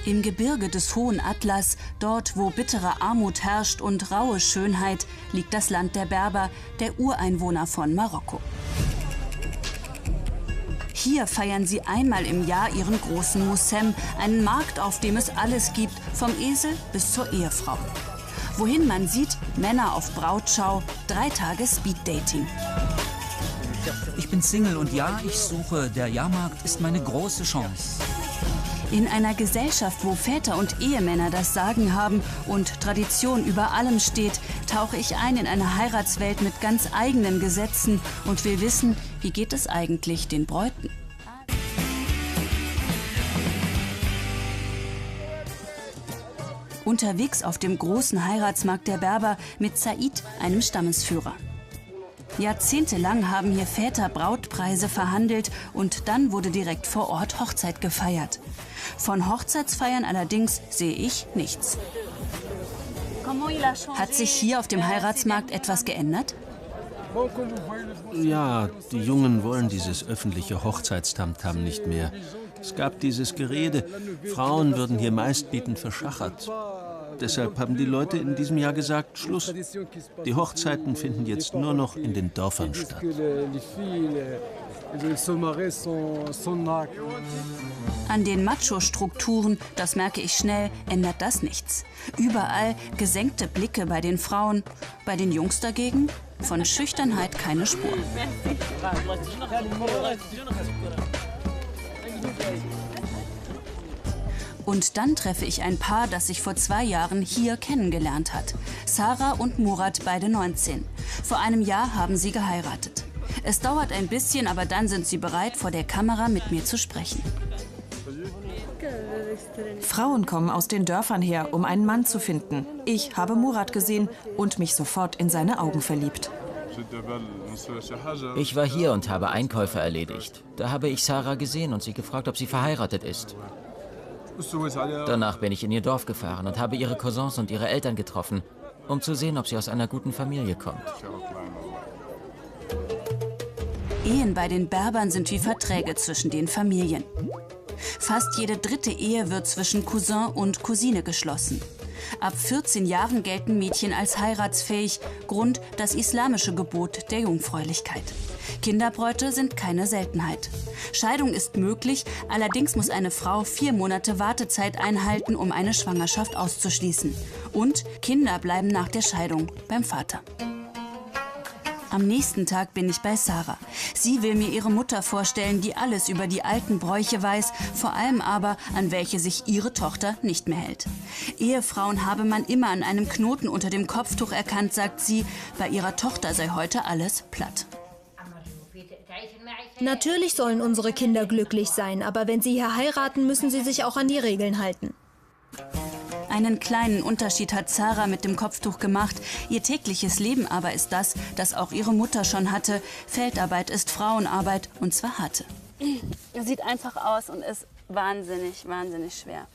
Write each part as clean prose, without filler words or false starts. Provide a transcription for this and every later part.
Im Gebirge des Hohen Atlas, dort wo bittere Armut herrscht und raue Schönheit, liegt das Land der Berber, der Ureinwohner von Marokko. Hier feiern sie einmal im Jahr ihren großen Moussem, einen Markt, auf dem es alles gibt, vom Esel bis zur Ehefrau. Wohin man sieht, Männer auf Brautschau, 3 Tage Speeddating. Ich bin Single und ja, ich suche. Der Jahrmarkt ist meine große Chance. In einer Gesellschaft, wo Väter und Ehemänner das Sagen haben und Tradition über allem steht, tauche ich ein in eine Heiratswelt mit ganz eigenen Gesetzen und will wissen, wie geht es eigentlich den Bräuten? Unterwegs auf dem großen Heiratsmarkt der Berber mit Said, einem Stammesführer. Jahrzehntelang haben hier Väter Brautpreise verhandelt und dann wurde direkt vor Ort Hochzeit gefeiert. Von Hochzeitsfeiern allerdings sehe ich nichts. Hat sich hier auf dem Heiratsmarkt etwas geändert? Ja, die Jungen wollen dieses öffentliche Hochzeitstamtam nicht mehr. Es gab dieses Gerede, Frauen würden hier meistbietend verschachert. Deshalb haben die Leute in diesem Jahr gesagt, Schluss. Die Hochzeiten finden jetzt nur noch in den Dörfern statt. An den Macho-Strukturen, das merke ich schnell, ändert das nichts. Überall gesenkte Blicke bei den Frauen, bei den Jungs dagegen von Schüchternheit keine Spur. Und dann treffe ich ein Paar, das sich vor 2 Jahren hier kennengelernt hat. Sarah und Murat, beide 19. Vor einem Jahr haben sie geheiratet. Es dauert ein bisschen, aber dann sind sie bereit, vor der Kamera mit mir zu sprechen. Frauen kommen aus den Dörfern her, um einen Mann zu finden. Ich habe Murat gesehen und mich sofort in seine Augen verliebt. Ich war hier und habe Einkäufe erledigt. Da habe ich Sarah gesehen und sie gefragt, ob sie verheiratet ist. Danach bin ich in ihr Dorf gefahren und habe ihre Cousins und ihre Eltern getroffen, um zu sehen, ob sie aus einer guten Familie kommt. Ehen bei den Berbern sind wie Verträge zwischen den Familien. Fast jede 3. Ehe wird zwischen Cousin und Cousine geschlossen. Ab 14 Jahren gelten Mädchen als heiratsfähig, Grund das islamische Gebot der Jungfräulichkeit. Kinderbräute sind keine Seltenheit. Scheidung ist möglich, allerdings muss eine Frau 4 Monate Wartezeit einhalten, um eine Schwangerschaft auszuschließen. Und Kinder bleiben nach der Scheidung beim Vater. Am nächsten Tag bin ich bei Sarah. Sie will mir ihre Mutter vorstellen, die alles über die alten Bräuche weiß, vor allem aber, an welche sich ihre Tochter nicht mehr hält. Ehefrauen habe man immer an einem Knoten unter dem Kopftuch erkannt, sagt sie. Bei ihrer Tochter sei heute alles platt. Natürlich sollen unsere Kinder glücklich sein, aber wenn sie hier heiraten, müssen sie sich auch an die Regeln halten. Einen kleinen Unterschied hat Sarah mit dem Kopftuch gemacht. Ihr tägliches Leben aber ist das, das auch ihre Mutter schon hatte. Feldarbeit ist Frauenarbeit, und zwar harte. Sieht einfach aus und ist wahnsinnig, wahnsinnig schwer.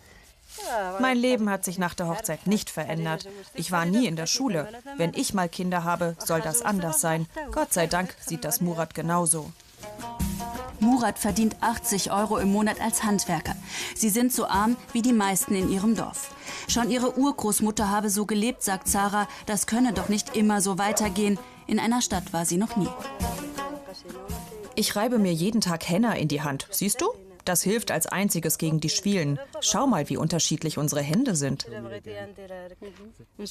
Mein Leben hat sich nach der Hochzeit nicht verändert. Ich war nie in der Schule. Wenn ich mal Kinder habe, soll das anders sein. Gott sei Dank sieht das Murat genauso. Murat verdient 80 € im Monat als Handwerker. Sie sind so arm wie die meisten in ihrem Dorf. Schon ihre Urgroßmutter habe so gelebt, sagt Sarah. Das könne doch nicht immer so weitergehen. In einer Stadt war sie noch nie. Ich reibe mir jeden Tag Henna in die Hand. Siehst du? Das hilft als einziges gegen die Schwielen. Schau mal, wie unterschiedlich unsere Hände sind.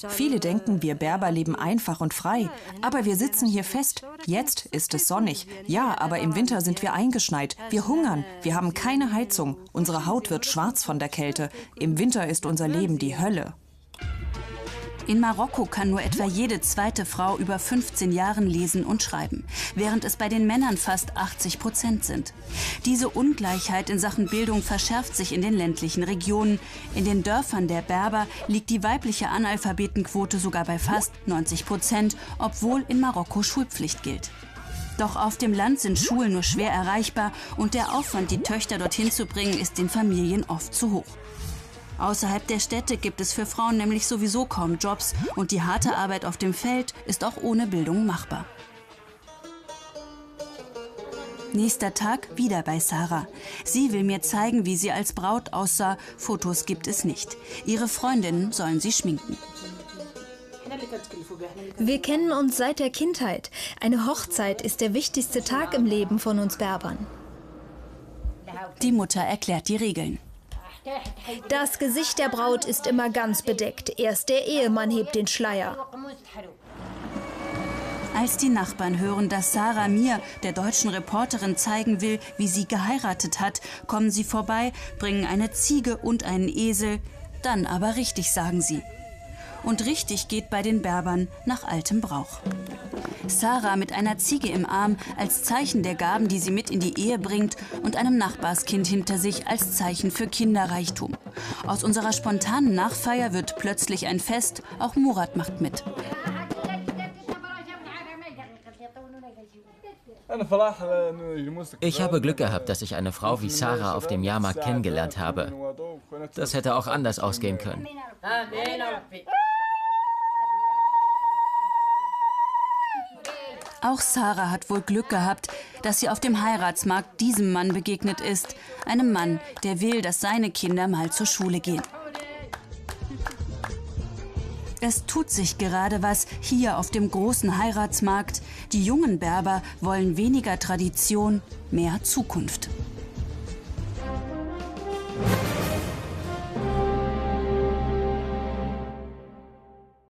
Viele denken, wir Berber leben einfach und frei. Aber wir sitzen hier fest. Jetzt ist es sonnig. Ja, aber im Winter sind wir eingeschneit. Wir hungern. Wir haben keine Heizung. Unsere Haut wird schwarz von der Kälte. Im Winter ist unser Leben die Hölle. In Marokko kann nur etwa jede 2. Frau über 15 Jahren lesen und schreiben, während es bei den Männern fast 80% sind. Diese Ungleichheit in Sachen Bildung verschärft sich in den ländlichen Regionen. In den Dörfern der Berber liegt die weibliche Analphabetenquote sogar bei fast 90%, obwohl in Marokko Schulpflicht gilt. Doch auf dem Land sind Schulen nur schwer erreichbar und der Aufwand, die Töchter dorthin zu bringen, ist den Familien oft zu hoch. Außerhalb der Städte gibt es für Frauen nämlich sowieso kaum Jobs und die harte Arbeit auf dem Feld ist auch ohne Bildung machbar. Nächster Tag wieder bei Sarah. Sie will mir zeigen, wie sie als Braut aussah. Fotos gibt es nicht. Ihre Freundinnen sollen sie schminken. Wir kennen uns seit der Kindheit. Eine Hochzeit ist der wichtigste Tag im Leben von uns Berbern. Die Mutter erklärt die Regeln. Das Gesicht der Braut ist immer ganz bedeckt. Erst der Ehemann hebt den Schleier. Als die Nachbarn hören, dass Sarah mir, der deutschen Reporterin, zeigen will, wie sie geheiratet hat, kommen sie vorbei, bringen eine Ziege und einen Esel. Dann aber richtig, sagen sie. Und richtig geht bei den Berbern nach altem Brauch. Sarah mit einer Ziege im Arm als Zeichen der Gaben, die sie mit in die Ehe bringt, und einem Nachbarskind hinter sich als Zeichen für Kinderreichtum. Aus unserer spontanen Nachfeier wird plötzlich ein Fest, auch Murat macht mit. Ich habe Glück gehabt, dass ich eine Frau wie Sarah auf dem Jahrmarkt kennengelernt habe. Das hätte auch anders ausgehen können. Auch Sarah hat wohl Glück gehabt, dass sie auf dem Heiratsmarkt diesem Mann begegnet ist. Einem Mann, der will, dass seine Kinder mal zur Schule gehen. Es tut sich gerade was hier auf dem großen Heiratsmarkt. Die jungen Berber wollen weniger Tradition, mehr Zukunft.